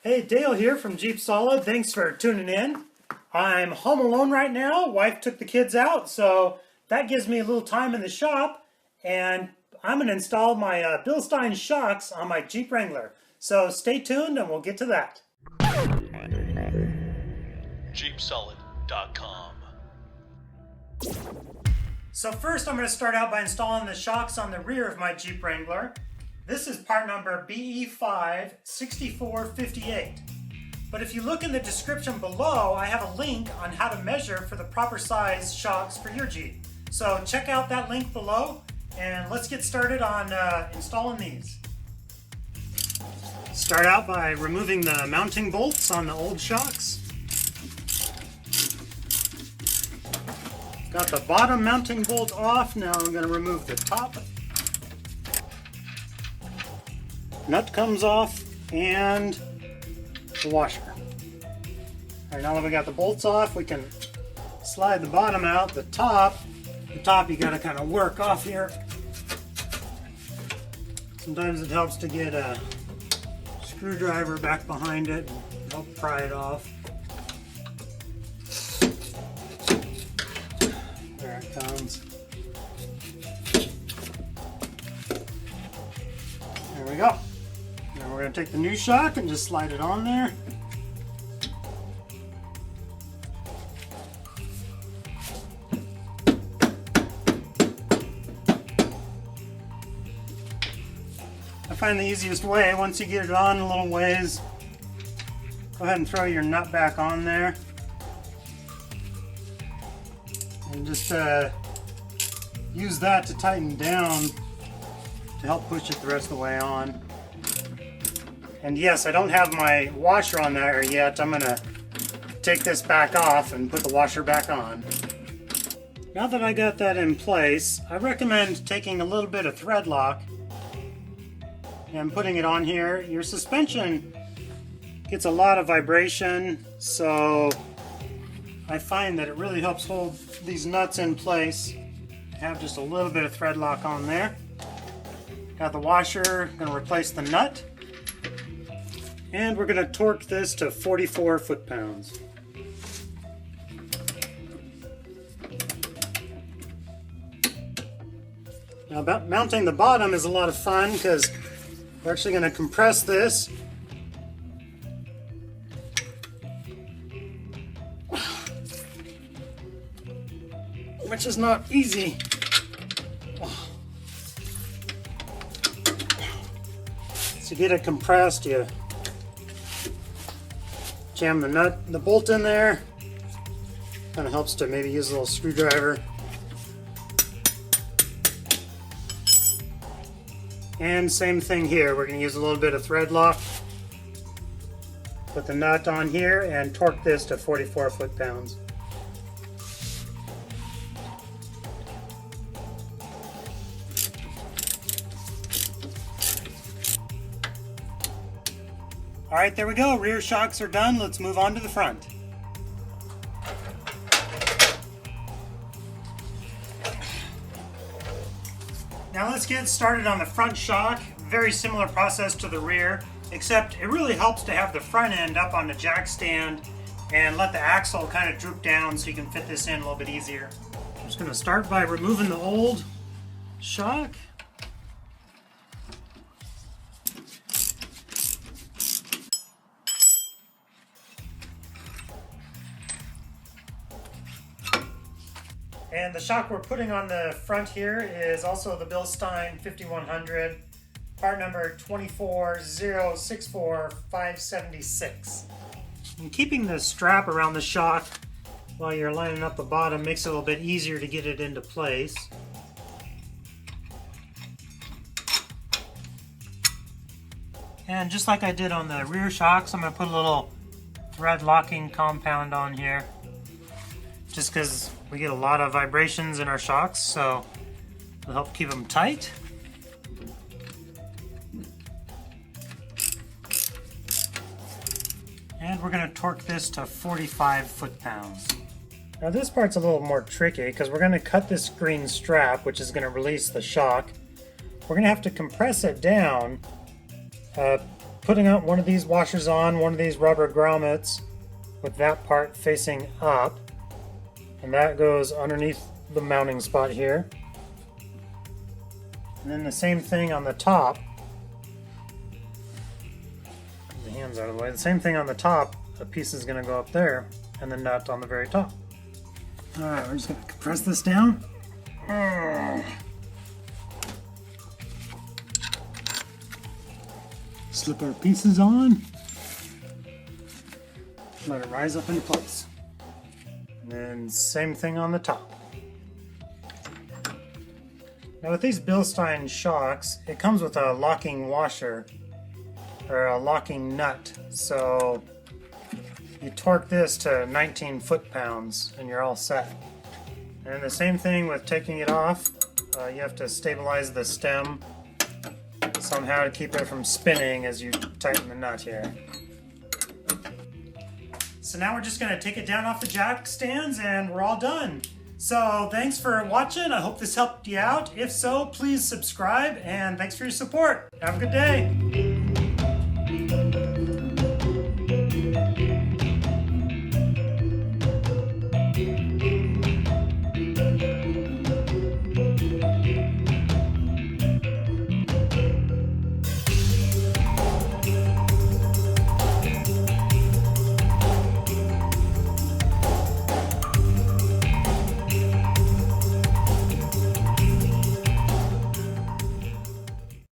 Hey, Dale here from JeepSolid. Thanks for tuning in. I'm home alone right now. Wife took the kids out, so that gives me a little time in the shop, and I'm going to install my Bilstein shocks on my Jeep Wrangler. So stay tuned and we'll get to that. JeepSolid.com. So first I'm going to start out by installing the shocks on the rear of my Jeep Wrangler. This is part number BE56458. But if you look in the description below, I have a link on how to measure for the proper size shocks for your Jeep. So check out that link below and let's get started on installing these. Start out by removing the mounting bolts on the old shocks. Got the bottom mounting bolt off. Now I'm going to remove the top. Nut comes off and the washer. Alright, now that we got the bolts off, we can slide the bottom out. The top you got to kind of work off here. Sometimes it helps to get a screwdriver back behind it and help pry it off. There it comes. There we go. Now we're going to take the new shock and just slide it on there. I find the easiest way, once you get it on a little ways, go ahead and throw your nut back on there. And just use that to tighten down to help push it the rest of the way on. And yes, I don't have my washer on there yet. I'm going to take this back off and put the washer back on. Now that I got that in place, I recommend taking a little bit of thread lock and putting it on here. Your suspension gets a lot of vibration, so I find that it really helps hold these nuts in place. Have just a little bit of thread lock on there. Got the washer, going to replace the nut. And we're going to torque this to 44 foot-pounds. Now mounting the bottom is a lot of fun because we're actually going to compress this. Which is not easy. To get it compressed, you jam the bolt in there. Kind of helps to maybe use a little screwdriver. And same thing here, we're going to use a little bit of thread lock. Put the nut on here and torque this to 44 foot-pounds. Alright, there we go. Rear shocks are done. Let's move on to the front. Now let's get started on the front shock. Very similar process to the rear, except it really helps to have the front end up on the jack stand and let the axle kind of droop down so you can fit this in a little bit easier. I'm just going to start by removing the old shock. And the shock we're putting on the front here is also the Bilstein 5100, part number 24064-576. And keeping the strap around the shock while you're lining up the bottom makes it a little bit easier to get it into place. And just like I did on the rear shocks, I'm going to put a little thread locking compound on here, just because we get a lot of vibrations in our shocks, so it'll help keep them tight. And we're going to torque this to 45 foot-pounds. Now this part's a little more tricky because we're going to cut this green strap, which is going to release the shock. We're going to have to compress it down, put putting out one of these washers on, one of these rubber grommets with that part facing up. And that goes underneath the mounting spot here. And then the same thing on the top. Get the hands out of the way. The same thing on the top. A piece is going to go up there, and the nut on the very top. Alright, we're just going to compress this down. Slip our pieces on. Let it rise up into place. And then same thing on the top. Now with these Bilstein shocks, it comes with a locking washer, or a locking nut. So you torque this to 19 foot-pounds and you're all set. And the same thing with taking it off. You have to stabilize the stem somehow to keep it from spinning as you tighten the nut here. So now we're just going to take it down off the jack stands and we're all done. So thanks for watching. I hope this helped you out. If so, please subscribe and thanks for your support. Have a good day.